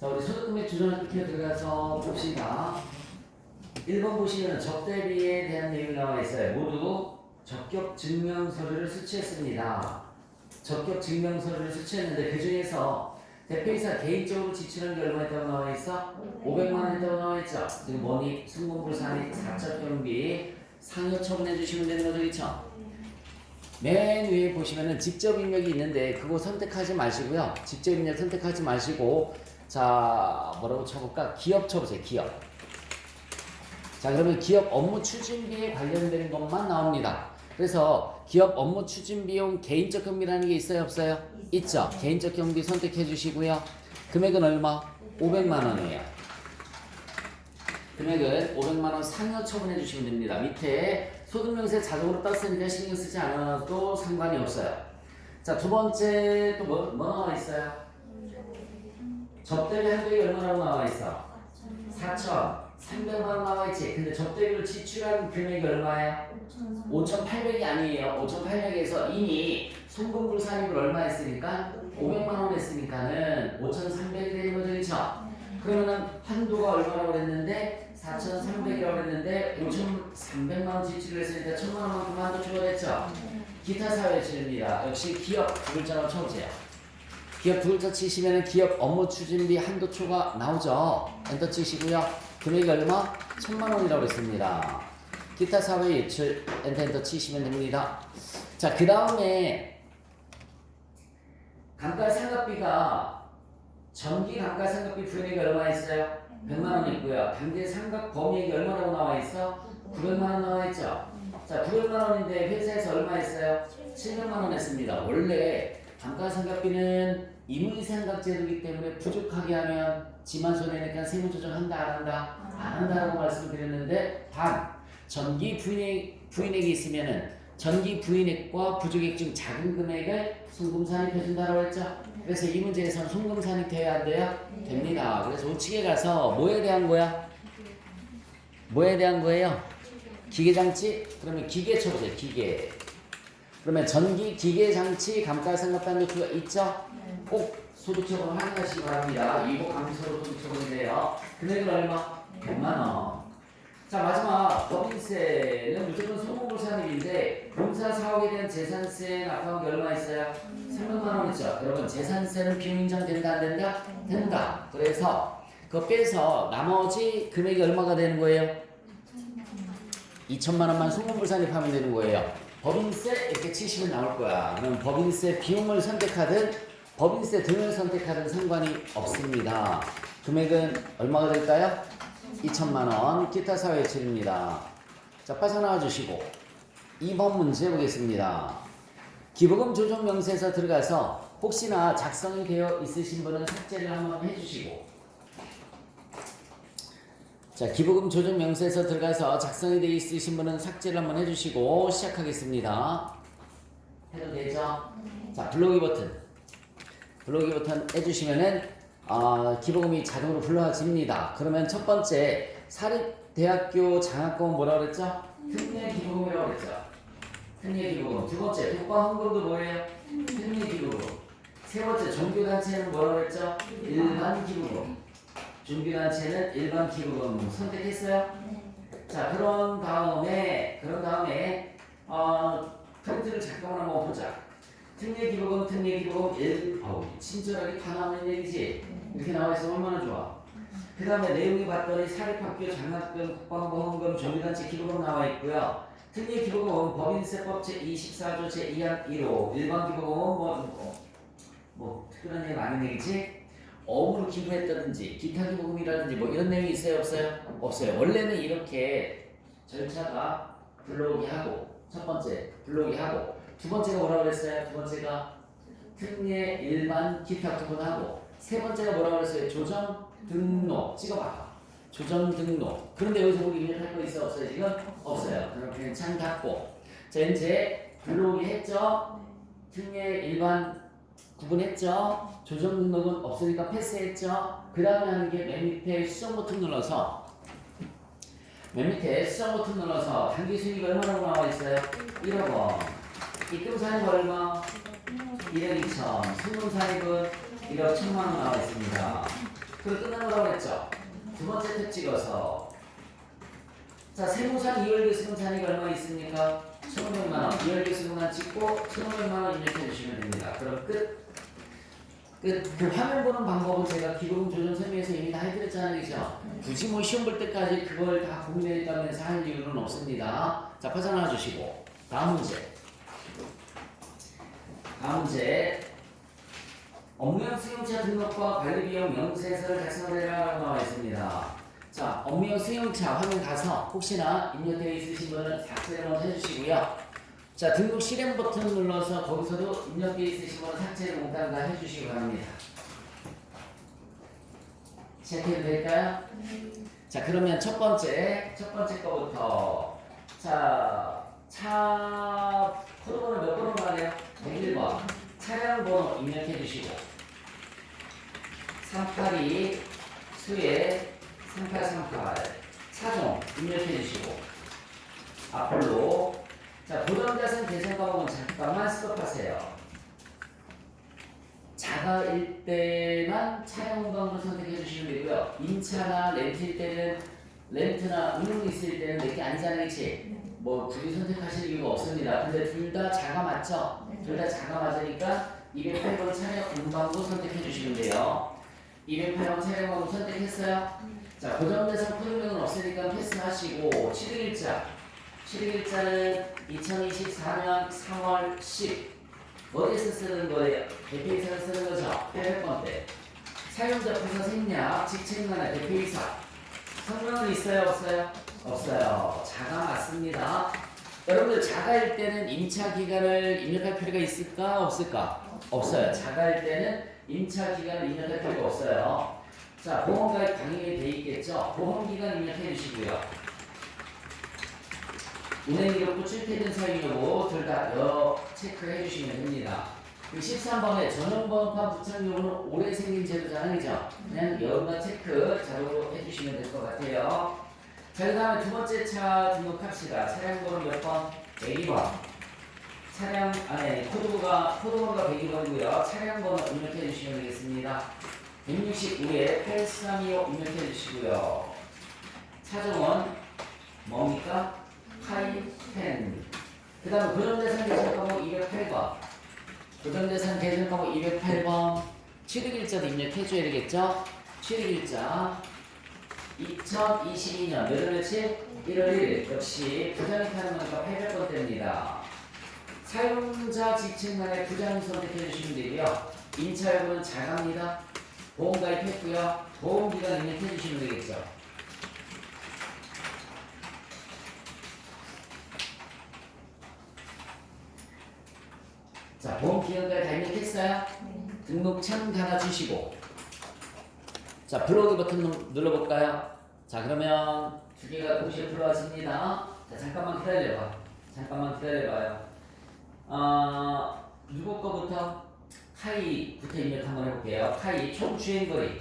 자, 우리 소득금액 조정을 뜯겨 들어가서 봅시다. 1번 보시면 적대비에 대한 내용이 나와 있어요. 모두 적격 증명서류를 수취했습니다. 적격 증명서류를 수취했는데 그 중에서 대표이사 개인적으로 지출한 게 얼마 있다고 나와 있어? 500만 원 있다고 나와 있죠. 지금 뭐니? 승무불산이 4차 경비 상여 처분해 주시면 되는 거죠, 그렇죠? 맨 위에 보시면은 직접 입력이 있는데 그거 선택하지 마시고요. 직접 입력 선택하지 마시고 자 뭐라고 쳐볼까? 기업 쳐보세요. 기업. 자 그러면 기업 업무 추진비에 관련되는 것만 나옵니다. 그래서 기업 업무 추진비용 개인적 경비라는 게 있어요? 없어요? 있죠. 개인적 경비 선택해 주시고요. 금액은 얼마? 500만 원이에요. 금액은 500만 원 상여 처분해 주시면 됩니다. 밑에 소득명세 자동으로 떴으니까 신경 쓰지 않아도 상관이 없어요. 자, 두 번째 또 뭐 나와 있어요? 접대비 한도액이 얼마라고 나와 있어? 4,300만 원 나와 있지. 근데 접대비로 지출한 금액이 얼마야? 5,800이 아니에요. 5,800에서 이미 송금불산입을 얼마 했으니까? 500만 원 했으니까는 5,300이 되는 거죠, 그렇죠? 그러면은 한도가 얼마라고 그랬는데 4,300이라고 그랬는데 5,300만 원 지출을 했으니까 1,000만 원만큼 한도 초과됐죠. 기타 사회 지입니다. 역시 기업 두 글자로 쳐보세요. 기업 두 글자 치시면은 기업 업무 추진비 한도 초과 나오죠. 엔터 치시고요. 금액이 얼마? 1,000만 원이라고 했습니다. 기타 사회 예출 엔터 치시면 됩니다. 자, 그 다음에 감가상각비가 전기 감가상각비 부연액이 얼마 있어요? 100만 원 있고요. 단계 상각 범위액이 얼마라고 나와 있어? 900만 원 나와 있죠. 자, 900만 원인데 회사에서 얼마 했어요? 700만 원 했습니다. 원래 감가상각비는 임의상각제도이기 때문에 부족하게 하면 지만 손해니까 세무조정한다 안 한다? 안 한다라고 말씀을 드렸는데 단 전기 부인액이 있으면은 전기 부인액과 부족액 중 작은 금액을 송금산입해준다고 했죠. 그래서 이 문제에서는 송금산입 돼야 안 돼요? 됩니다. 그래서 우측에 가서 뭐에 대한 거야? 뭐에 대한 거예요? 기계장치? 그러면 기계 쳐보세요. 기계. 그러면 전기 기계장치 감가상각비한도 수가 있죠? 꼭 소득처분 확인하시기 바랍니다. 이거 감소로 소득처분인데요. 금액은 얼마? 100만 원. 자, 마지막 법인세는 무조건 소득불산입인데 공사 사업에 대한 재산세 납부한 게 얼마 있어요? 300만 원 있죠. 여러분 재산세는 비용인정 된다 안 된다? 된다. 그래서 그거 빼서 나머지 금액이 얼마가 되는 거예요? 2천만 원만 소득불산입하면 되는 거예요. 법인세 이렇게 치시면 나올 거야. 그럼 법인세 비용을 선택하든 법인세 등을 선택하든 상관이 없습니다. 금액은 얼마가 될까요? 2천만 원 기타 사회 예출입니다. 자, 빠져나와 주시고 2번 문제 보겠습니다. 기부금 조정 명세서 들어가서 혹시나 작성이 되어 있으신 분은 삭제를 한번 해주시고 자, 기부금 조정 명세서 들어가서 작성이 되어 있으신 분은 삭제를 한번 해주시고 시작하겠습니다. 해도 되죠? 자, 블로기 버튼 해주시면은 기부금이 자동으로 불러집니다. 그러면 첫 번째 사립대학교 장학금은 뭐라고 그랬죠? 특례기부금이라고 그랬죠. 특례기부금. 두 번째 독과헌금도 뭐예요? 특례기부금. 세 번째 종교단체는 뭐라고 그랬죠? 일반기부금. 종교단체는 일반기부금 선택했어요? 자, 그런 다음에 프린트를 잠깐만 한번 보자. 특례기부금 친절하게 다 나오는 얘기지. 이렇게 나와 있으면 얼마나 좋아. 그 다음에 내용이 봤더니 사립학교 장학금, 국방보험금, 종교단체 기부금 나와 있고요. 특례기부금은 법인세법 제24조 제2항 1호, 일반기부금은 특별한 얘기 많은 얘기지. 어음으로 기부했다든지 기타 기부금이라든지 뭐 이런 내용이 있어요? 없어요? 없어요. 원래는 이렇게 절차가 불러오기하고 첫 번째 불러오기하고 두 번째가 뭐라고 그랬어요? 두 번째가 특례 일반 기타 구분하고 세 번째가 뭐라고 그랬어요? 조정 등록 찍어봐. 조정 등록. 그런데 여기서 우리 입력할 거 있어? 없어요? 지금? 없어요. 그럼 그냥 창 닫고 자 이제 불러오기 했죠? 특례 일반 구분했죠? 조정 등록은 없으니까 패스했죠? 그 다음에 하는 게 맨 밑에 수정 버튼 눌러서 단기 수익이 얼마라고 나와 있어요? 1억 원. 입금 사입 얼마? 1억 2천. 순금 사입은 1억 1천만 원 나와 있습니다. 그걸 끝난 거라고 했죠. 두 번째 탭 찍어서 자 세무상 이월계수금 잔액이 얼마 있습니까? 1,500만 원. 이월계수금만 찍고 1,500만 원 입력해 주시면 됩니다. 그럼 끝. 그 화면 보는 방법은 제가 기본 조정 설명에서 이미 다 해드렸잖아요. 그죠? 굳이 뭐 시험 볼 때까지 그걸 다 고민해가면서 할 이유는 없습니다. 자, 파산하나 주시고. 다음 문제. 다음 문제. 업무용 승용차 등록과 관리비용 영세서를 작성하라고 나와 있습니다. 자, 업무용 승용차 화면 가서 혹시나 입력되어 있으신 분은 삭제를 먼저 해주시고요. 자, 등록 실행 버튼 눌러서 거기서도 입력되어 있으신 분은 삭제를 몽땅 다 해주시기 바랍니다. 시작해도 될까요? 자, 그러면 첫 번째 거부터. 자, 차 코드번호 몇 번으로 가네요? 101번. 차량 번호 입력해 주시고 382 수에 3838 차종 입력해 주시고 앞으로 자 고정자산 계산 과목은 잠깐만 스톱하세요. 자가일 때만 차량 운반으로 선택해 주시면 되고요. 인차나 렌트일 때는 렌트나 운용 있을 때는 내게 아니잖아요, 그치? 뭐 굳이 선택하실 이유가 없습니다. 근데 둘 다 자가 맞죠? 둘 다 자가 맞으니까 208번 차량 운반부 선택해 주시면 돼요. 208번 차량 운반부 선택했어요? 자, 고정대상 코드명은 없으니까 패스하시고 실행일자는 2024년 3월 10 어디에서 쓰는 거예요? 대표이사를 쓰는 거죠? 800번 때 사용자 부서 생략 직책만의 대표이사 성명은 있어요? 없어요? 없어요. 자가 맞습니다. 여러분들 자가일 때는 임차 기간을 입력할 필요가 있을까? 없을까? 없어요. 자가일 때는 임차 기간을 입력할 필요가 없어요. 자, 보험가입 당연히 돼 있겠죠? 보험기간 입력해 주시고요. 운행기록부 출퇴근 사유 여부 둘 다 체크해 주시면 됩니다. 13번에 전용번호판 부착 여부는 올해 생긴 제도잖아요, 그죠? 그냥 여부만 체크 자료로 해주시면 될 것 같아요. 자, 그 다음에 두 번째 차 등록합시다. 차량 번호 몇 번? 102번. 차량, 코드가 102번이고요. 차량 번호 입력해 주시면 되겠습니다. 169에 8325 입력해 주시고요. 차종은 뭡니까? 하이텐. 그 다음에 고정대상 계정 과목 208번. 고정대상 계정 과목 208번. 취득일자도 입력해줘야 되겠죠? 취득일자 2022년 몇월 며칠? 1월 1일. 역시 부장이 타는 거니까 800번대입니다. 사용자 직책만의 부장 선택해 주시면 되고요. 임차 여부는 자가입니다. 보험 가입했고요. 보험기간 입력해 주시면 되겠죠. 자, 보험기간까지 다 입력했어요? 등록창 달아주시고 자, 블로그 버튼 눌러볼까요? 자, 그러면 두 개가 동시에 불러왔습니다. 자, 잠깐만 기다려봐요. 누구 거부터? 카이부터 입력 한번 해볼게요. 카이 총 주행거리가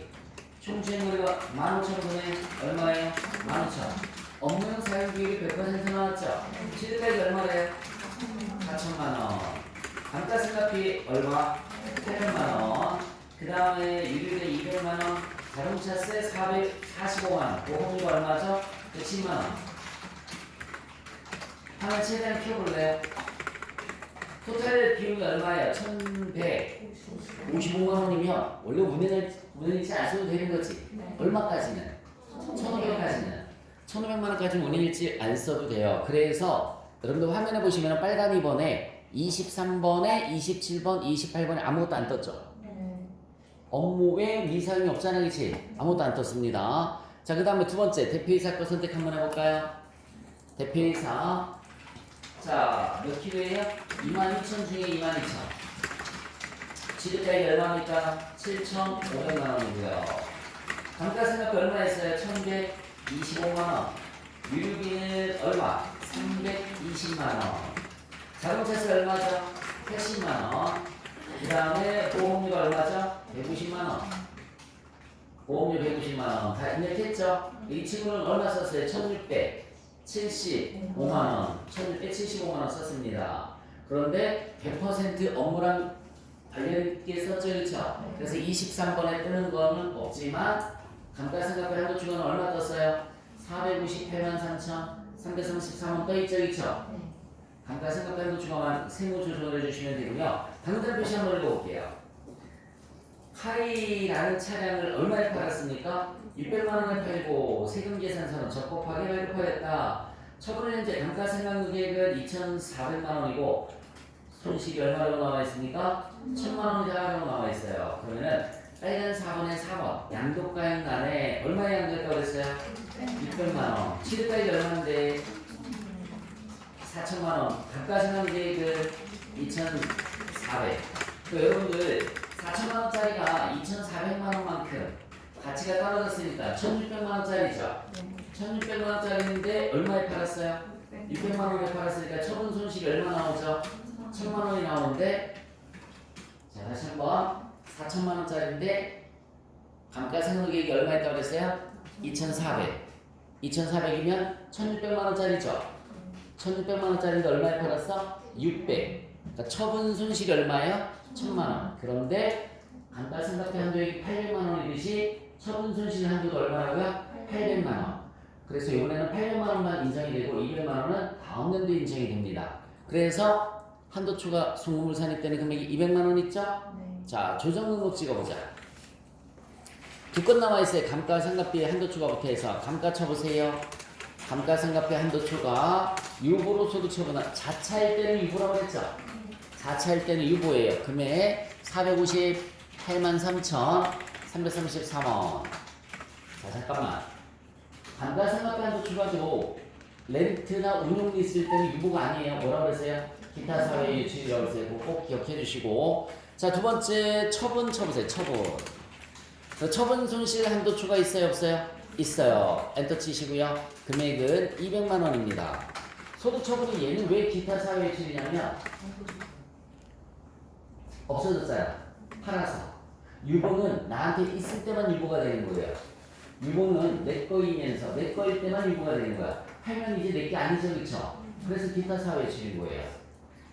15,000원에 얼마예요? 15,000원. 업무용 사용비율이 100% 나왔죠? 취득가액이 얼마래요? 4,000만원. 감가상각비 얼마? 800만원. 그 다음에 유류세 200만원. 자동차세 445만원. 보험료가 얼마죠? 110만원. 하나 최대한 키워볼래요? 토탈 비용이 얼마예요? 1,155만원이면 원래 운행일지 안 써도 되는 거지. 얼마까지는? 1,500까지는. 1,500만원까지는 운행일지 안 써도 돼요. 그래서 여러분들 화면에 보시면 빨간 2번에 23번에 27번, 28번에 아무것도 안 떴죠? 업무에 미사용이 없잖아요, 그치? 아무것도 안 떴습니다. 자, 그 다음에 두 번째 대표이사 거 선택 한번 해볼까요? 대표이사 자, 몇 킬로예요? 22,000 중에 22,000 취득가액이 얼마입니까? 7,500만원이고요. 감가상각비 얼마 있어요? 1,125만원. 유류비는 얼마? 320만원. 자동차세 얼마죠? 80만원. 그 다음에 보험료가 얼마죠? 190만원. 보험료 190만원. 다 입력했죠? 이 친구는 얼마 썼어요? 1,675만원. 1,675만원 썼습니다. 그런데 100% 업무랑 관련있게 썼죠, 그렇죠? 그래서 23번에 뜨는 거는 없지만 감가상각비 한도추가는 얼마 떴어요? 498만 3,333원 떠있죠, 그렇죠? 감가상각비 한도추가만 세무 조정을 해주시면 되고요. 당장 표시 한번 읽어볼게요. 카이라는 차량을 얼마에 팔았습니까? 600만 원에 팔고 세금 계산서는 적법하게 발급하였다. 처분 현재 감가상각금액은 2,400만 원이고 손실이 얼마라고 나와 있습니까? 1,000만 원이라고 나와 있어요. 그러면은 빨간 4번에 4번 양도가액란에 얼마에 양도했다고 그랬어요? 600만 원. 취득가액이 얼마인데? 4천만 원. 감가상각금액은 2,400. 여러분들 4천만 원짜리가 2,400만 원만큼 가치가 떨어졌으니까 1,600만 원짜리죠. 1,600만 원짜리인데 얼마에 팔았어요? 600만 원에 팔았으니까 처분 손실이 얼마 나오죠? 1,000만 원이 나오는데, 자 다시 한번 4천만 원짜리인데 감가상각액이 얼마였다고 그랬어요? 2,400. 2,400이면 1,600만 원짜리죠. 1,600만 원짜리인데 얼마에 팔았어? 600. 그러니까 처분 손실이 얼마예요? 1,000만 원. 그런데 감가상각비 한도액이 800만 원이듯이 처분 손실 한도도 얼마라고요? 800만 원. 그래서 이번에는 800만 원만 인정이 되고 200만 원은 다음 년도에 인정이 됩니다. 그래서 한도 추가 송금을 산입 때는 금액이 200만 원 있죠? 자, 조정 등록 찍어보자. 두 건 나와 있어요. 감가상각비 한도 추가부터 해서 감가 쳐보세요. 감가상각비 한도 추가 유보로 소득 처분한 자차일 때는 유보라고 했죠? 자차일 때는 유보예요. 금액 458만 3,333원. 자, 잠깐만. 감가상각비 한도 추가도 렌트나 운용이 있을 때는 유보가 아니에요. 뭐라고 그랬어요? 기타 사회 유치라고 했어요. 그거 꼭 기억해 주시고. 자, 두 번째 처분 쳐보세요. 처분. 처분 손실 한도 추가 있어요? 없어요? 있어요. 엔터 치시고요. 금액은 200만 원입니다. 소득 처분이 얘는 왜 기타 사회 유치냐면 없어졌어요. 팔아서. 유보는 나한테 있을 때만 유보가 되는 거예요. 유보는 내 거이면서 내 거일 때만 유보가 되는 거야. 팔면 이제 내 게 아니죠, 그쵸? 그래서 기타 사회 유치인 거예요.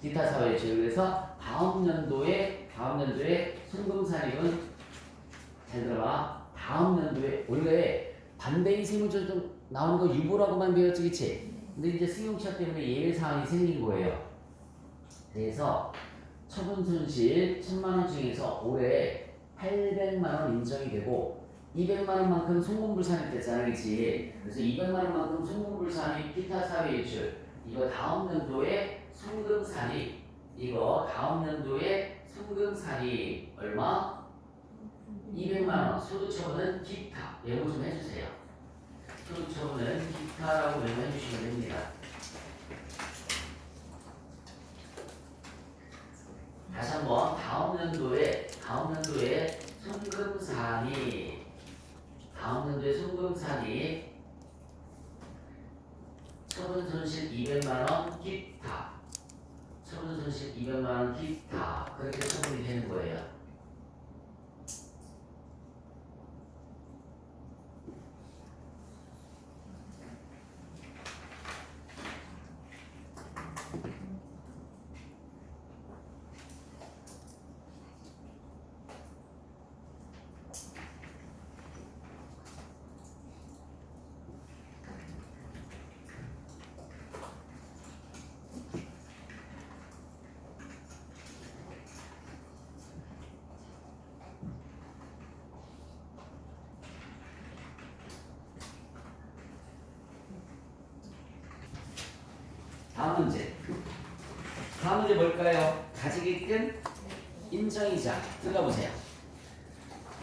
기타 사회 유치. 그래서 다음 연도에 송금산입은 잘 들어봐. 다음 연도에 원래 반대의 세무조정 나오는 거 유보라고만 배웠지, 그치? 근데 이제 승용차 때문에 예외 사항이 생긴 거예요. 그래서 처분 손실 1,000만 원 중에서 올해 800만 원 인정이 되고 200만 원만큼 송금불산입 됐잖아, 그치? 그래서 200만 원만큼 송금불산입 기타 사회 유출 이거 다음 연도에 송금산입 이거 다음 연도에 송금산입 얼마? 200만 원. 소득처분은 기타 메모 좀 해주세요. 소득처분은 기타라고 메모해 주시면 됩니다. 다시 한번 다음 연도에 송금산입 처분 손실 200만 원 기타 처분 손실 200만 원 기타 그렇게 처분이 되는 거예요. 다음 문제 뭘까요? 가지기금 인정이자 들어가보세요.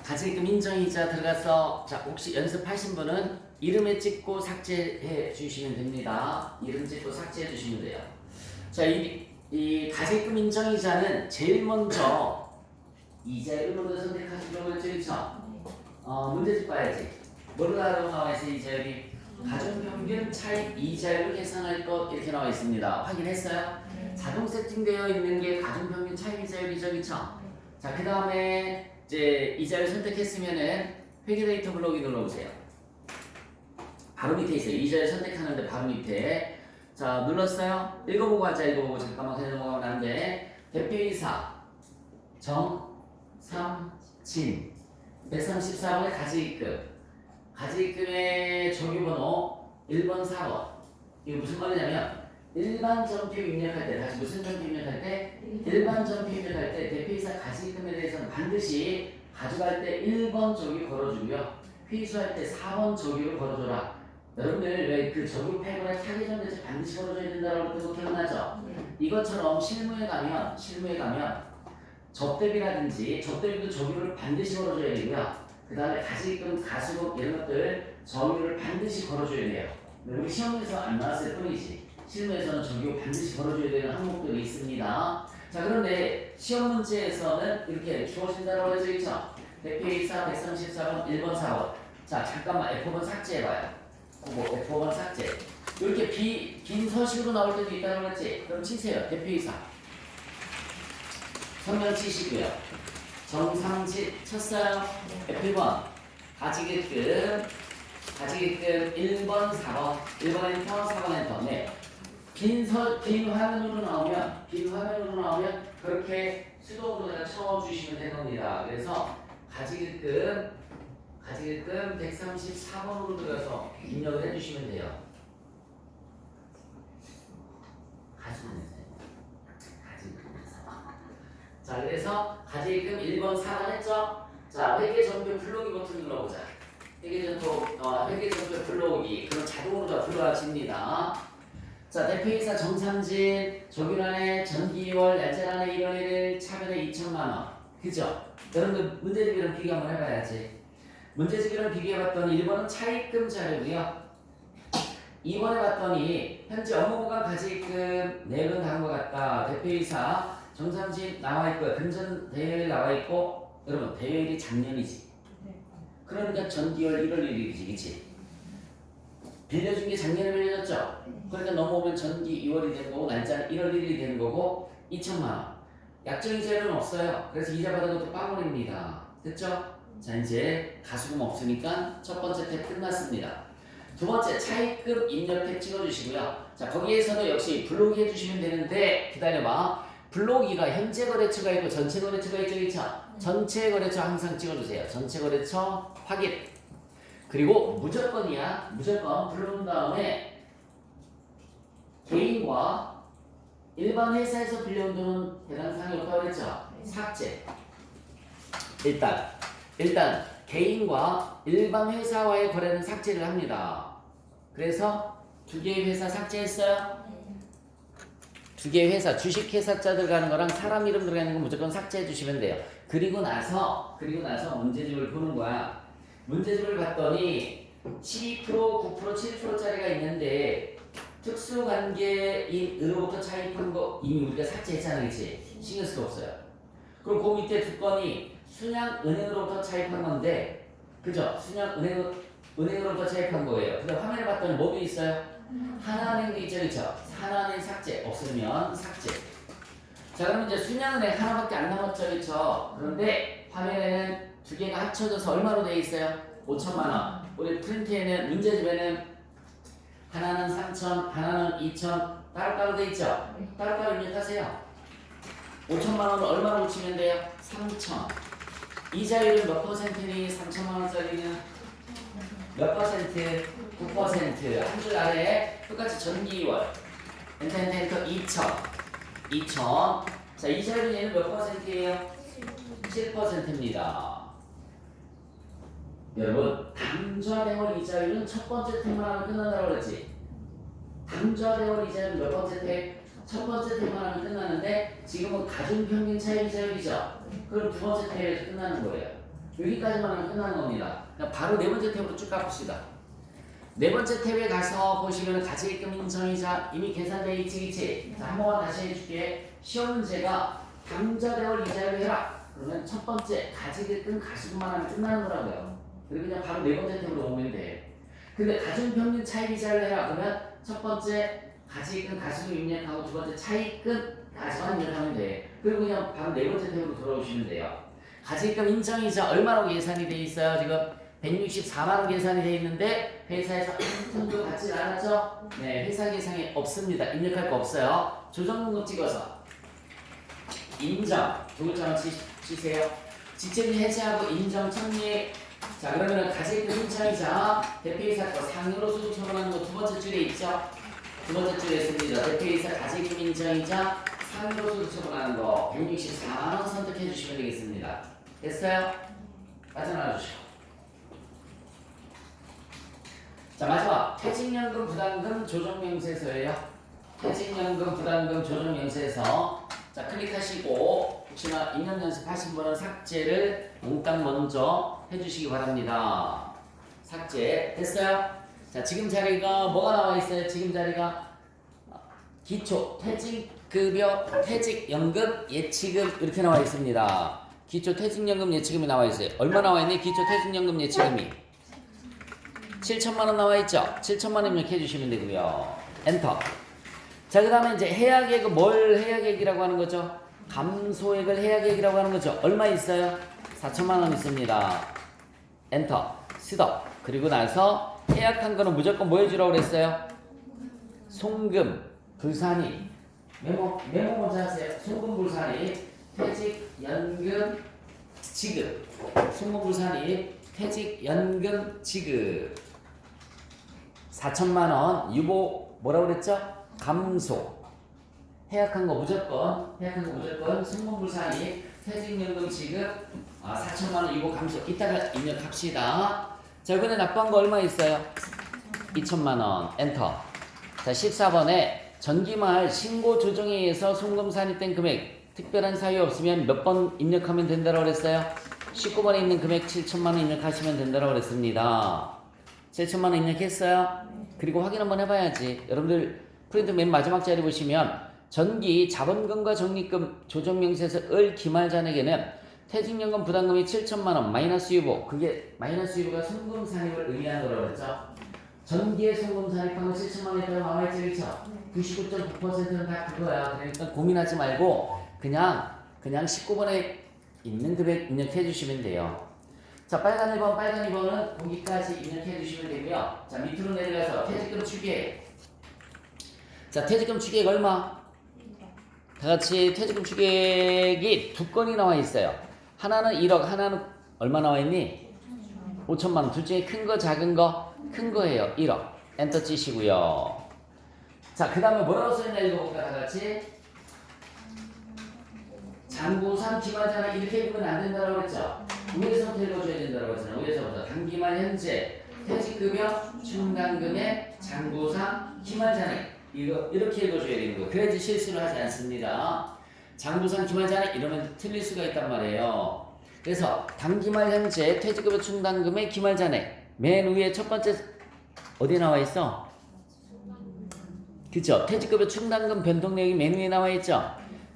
가지기금 인정이자 들어가서 자 혹시 연습하신 분은 이름에 찍고 삭제해 주시면 됩니다. 이름 찍고 삭제해 주시면 돼요. 자, 이 가지기금 인정이자는 제일 먼저 이자율을 먼저 선택하시려고 했죠, 그렇죠? 문제집 봐야지. 뭐라고 나와 있어요, 이자율이? 가중평균 차익 이자율을 계산할 것 이렇게 나와 있습니다. 확인했어요? 자동 세팅되어 있는 게 가중평균 차익 이자율이죠, 그쵸? 자, 그 다음에 이제 이자율 선택했으면은 회계 데이터 블록이 눌러보세요. 바로 밑에 있어요. 이자율 선택하는데 바로 밑에. 자, 눌렀어요? 읽어보고 하자, 읽어보고. 잠깐만 그냥 넘어가면 안 돼. 대표이사 정삼진 134번의 가지입금의 조규번호 1번 4번 이거 무슨 말이냐면 일반 정표 입력할 때 다시 무슨 정표 입력할 때 일반 정표 입력할 때 대표이사 가지입금에 대해서는 반드시 가져갈 때 1번 조규 걸어주고요 회수할 때 4번 조규를 걸어줘라. 여러분들 왜 그 조규 8번에 타기 전에 반드시 걸어줘야 된다고 했던 거 기억나죠? 이것처럼 실무에 가면 접대비도 조규를 반드시 걸어줘야 되고요. 그 다음에 가지입금, 가수금 이런 것들 정유를 반드시 걸어줘야 돼요. 우리 시험에서 안 나왔을 뿐이지 실무에서는 조규 반드시 걸어줘야 되는 항목들이 있습니다. 자 그런데 시험 문제에서는 이렇게 주어진다고 해져 있죠. 대표이사 134번 1번 4번 자 잠깐만 F5번 삭제해봐요. F5번 삭제 이렇게 빈 서식으로 나올 때도 있다고 그랬지? 그럼 치세요. 대표이사 성명 치시고요. 정상진 쳤어요. F1 가지기금 1번 4번 1번 엔터 4번 엔터 네. 빈 화면으로 나오면 그렇게 수동으로 내가 쳐주시면 되는 겁니다. 그래서 가지기금 134번으로 들어가서 입력을 해주시면 돼요. 자 그래서 가지기금 1번 4번 했죠? 자 회계전표 불러오기 버튼 눌러보자. 회계전표 불러오기 그럼 자동으로 다 불러와집니다. 자 대표이사 정삼진 조규란의 전기월 날짜란의 1월 1일 차변에 2천만원 그죠? 여러분들 문제집이랑 비교 한번 해봐야지. 문제집이랑 비교해봤더니 1번은 차입금 자료고요 2번에 봤더니 현재 업무보관 가지입금 내역은 다음과 같다. 대표이사 정삼진 나와있고요 금전 대여일 나와있고 여러분 대여일이 작년이지 그러니까 전기월 1월 1일이지 그치? 빌려준 게 작년에 빌려졌죠? 그러니까 넘어오면 전기 2월이 되는 거고 날짜는 1월 1일이 되는 거고 2천만원 약정이자료는 없어요. 그래서 이자 받은 것도 빵원입니다. 됐죠? 자 이제 가수금 없으니까 첫 번째 탭 끝났습니다. 두 번째 차입금 입력 탭 찍어주시고요. 자 거기에서도 역시 블록이 해주시면 되는데 기다려봐. 블록이가 현재 거래처가 있고 전체 거래처가 있죠. 전체 거래처 항상 찍어주세요. 전체 거래처 확인. 그리고 무조건 불러온 다음에 개인과 일반 회사에서 빌려온 돈은 해당 사항이 없다고 그랬죠? 삭제. 일단 개인과 일반 회사와의 거래는 삭제를 합니다. 그래서 두 개의 회사 삭제했어요? 두 개의 회사, 주식회사자 들어가는 거랑 사람 이름 들어가는 거 무조건 삭제해 주시면 돼요. 그리고 나서 문제집을 보는 거야. 문제집을 봤더니 12%, 9%, 7%짜리가 있는데 특수관계인으로부터 차입한 거 이미 우리가 삭제했잖아, 그치? 신경 쓸 거 없어요. 그럼 그 밑에 두 건이 순양은행으로부터 차입한 건데, 그죠? 순양은행으로부터 차입한 거예요. 근데 화면에 봤더니 뭐도 있어요? 하나은행도 있죠, 그쵸? 하나은행 삭제, 없으면 삭제. 자, 그럼 이제 순양은행 하나밖에 안 남았죠, 그쵸? 그런데 화면에는 두 개가 합쳐져서 얼마로 돼 있어요? 5천만원. 우리 프린트에는, 문제집에는 하나는 3천, 하나는 2천, 따로따로 돼 있죠? 따로따로 입력하세요. 5천만원을 얼마로 붙이면 돼요? 3천. 이자율은 몇 퍼센트니? 3천만원짜리는 몇 퍼센트? 9%. 한 줄 아래에 똑같이 전기월. 엔터 2천. 자, 이자율은 얘는 몇 퍼센트예요? 7%입니다. 여러분, 당좌대월 이자율은 첫 번째 탭만 하면 끝난다고 그랬지? 당좌대월 이자율은 몇 번째 탭? 첫 번째 탭만 하면 끝나는데 지금은 가중평균 차익 이자율이죠? 그럼 두 번째 탭에서 끝나는 거예요. 여기까지만 하면 끝나는 겁니다. 바로 네 번째 탭으로 쭉 가봅시다. 네 번째 탭에 가서 보시면 가지입금 인정이자 이미 계산되어 있지, 그치? 자, 한 번만 다시 해줄게. 시험 문제가 당좌대월 이자율 해라. 그러면 첫 번째 가지입금 가수금만 하면 끝나는 거라고요. 그리고 그냥 바로 네 번째 탭으로 오면 돼. 근데 가중평균 차익 이자율 해라. 그러면 첫 번째 가지입금 가수금 입력하고 두 번째 차익금 가수금 입력하면 돼. 그리고 그냥 바로 네 번째 탭으로 돌아오시면 돼요. 가지입금 인정이자 얼마로 계산이 돼 있어요? 지금 164만원 계산이 돼 있는데 회사에서 한 푼도 받지 않았죠? 네, 회사 계산이 없습니다. 입력할 거 없어요. 조정 등록 찍어서 인정 두 글자만 치시죠. 주세요. 직전이 해제하고 인정 청리. 자 그러면은 가제금 신청이자 대표이사 거 상여로 수수 처분하는 거 두 번째 줄에 있죠. 두 번째 줄에 있습니다. 대표이사 가제금 인정이자 상여로 수수 처분하는 거 164만 원 선택해 주시면 되겠습니다. 됐어요? 빠져나와 주시고. 자 마지막 퇴직연금 부담금 조정명세서예요. 퇴직연금 부담금 조정명세서. 자 클릭하시고 혹시나 2년 연습하신 분은 삭제를 몽땅 먼저 해주시기 바랍니다. 삭제 됐어요? 자 지금 자리가 뭐가 나와 있어요? 지금 자리가 기초 퇴직급여 퇴직연금 예치금 이렇게 나와 있습니다. 기초 퇴직연금 예치금이 나와 있어요. 얼마 나와 있니? 기초 퇴직연금 예치금이 7천만 원 나와 있죠? 7천만 원 입력해 주시면 되고요. 엔터. 자, 그 다음에 이제 해약액은 뭘 해약액이라고 하는 거죠? 감소액을 해약액이라고 하는 거죠. 얼마 있어요? 4천만 원 있습니다. 엔터. 스톱. 그리고 나서 해약한 거는 무조건 뭐 해주라고 그랬어요? 송금, 불산이. 메모 먼저 하세요. 송금, 불산이. 퇴직연금 지급. 송금, 불산이. 퇴직연금 지급. 4천만 원 유보 뭐라고 그랬죠? 감소. 해약한 거 무조건 송금불산이 퇴직연금 지급 4천만 원 유보 감소. 이따가 입력합시다. 자 이번에 납부한 거 얼마 있어요? 2천만 원. 엔터. 자 14번에 전기말 신고 조정에 의해서 송금 산입된 금액 특별한 사유 없으면 몇 번 입력하면 된다고 그랬어요? 19번에 있는 금액 7천만 원 입력하시면 된다고 그랬습니다. 7천만 원 입력했어요? 그리고 확인 한번 해봐야지. 여러분들 프린트 맨 마지막 자리 보시면 전기 자본금과 적립금 조정명세서 을 기말 잔액에는 퇴직연금 부담금이 7천만 원 마이너스 유보. 그게 마이너스 유보가 송금 산입을 의미하는 거라고 그랬죠. 전기에 송금 산입한 거 7천만 원 있다고 나와있죠. 그렇죠? 99.9%는 다 그거야. 그러니까 고민하지 말고 그냥 19번에 있는 금액 입력해 주시면 돼요. 자 빨간 1번은 거기까지 입력해 주시면 되고요. 자 밑으로 내려가서 퇴직금 추계액. 자 퇴직금 추계액 얼마? 다같이 퇴직금 추계액이 두 건이 나와 있어요. 하나는 1억, 하나는 얼마 나와 있니? 5천만 원. 둘 중에 큰 거 작은 거? 큰 거예요. 1억. 엔터 치시고요. 자 그 다음에 뭐라고 써있나 읽어볼까 다같이. 장부상 기말자는 이렇게 읽으면 안 된다고 그랬죠? 위에서부터 읽어줘야 된다고 했잖아요. 위에서부터 단기말 현재 퇴직급여 충당금의 장부상 기말자는 이거 이렇게 읽어줘야 되는 거. 그래야지 실수를 하지 않습니다. 장부상 기말자는 이러면 틀릴 수가 있단 말이에요. 그래서 단기말 현재 퇴직급여 충당금의 기말자네 맨 위에 첫 번째 어디에 나와 있어? 그쵸? 퇴직급여 충당금 변동 내역이 맨 위에 나와 있죠?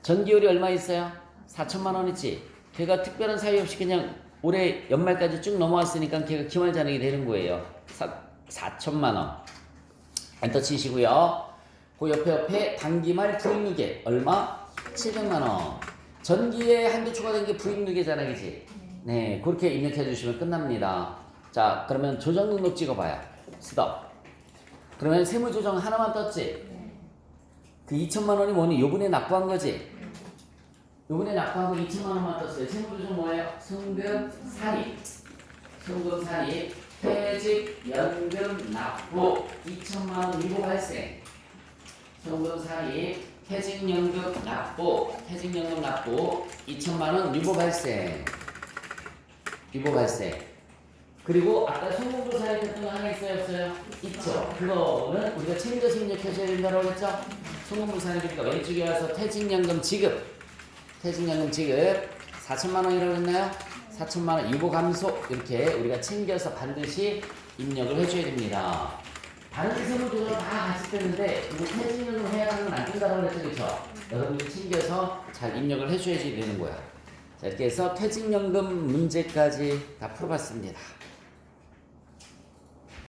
전기요리 얼마 있어요? 4천만 원 있지? 걔가 특별한 사유 없이 그냥 올해 연말까지 쭉 넘어왔으니까 걔가 기말 잔액이 되는 거예요. 4천만 원. 엔터 치시고요. 그 옆에 단기말 부익누계 얼마? 700만 원. 전기에 한도 추가된 게 부익누계 잔액이지? 네, 그렇게 입력해 주시면 끝납니다. 자, 그러면 조정 등록 찍어봐요. 스톱. 그러면 세무조정 하나만 떴지? 그 2천만 원이 뭐니? 요번에 납부한 거지? 요번에 납부한 거 2천만 원만 떴어요. 세무조정 뭐예요? 송금 산입. 송금 산입. 퇴직연금 납부 2천만 원 유보 발생. 송금 산입. 퇴직연금 납부. 퇴직연금 납부 2천만 원 유보 발생. 유보 발생. 그리고 아까 송금부 산입했던 거 하나 있어요? 없어요? 있죠. 그거는 우리가 책임져서 입력해줘야 된다고 했죠? 송금부 산입이니까 왼쪽에 와서 퇴직연금 지급. 퇴직연금 지급 4천만 원이라고 했나요? 4천만 원 유보 감소 이렇게 우리가 챙겨서 반드시 입력을 해줘야 됩니다. 다른 세무조정 다 같이 뜨는데 이거 퇴직연금 해약은 안 뜬다고 그랬죠, 그렇죠? 여러분들이 챙겨서 잘 입력을 해줘야지 되는 거야. 자 이렇게 해서 퇴직연금 문제까지 다 풀어봤습니다.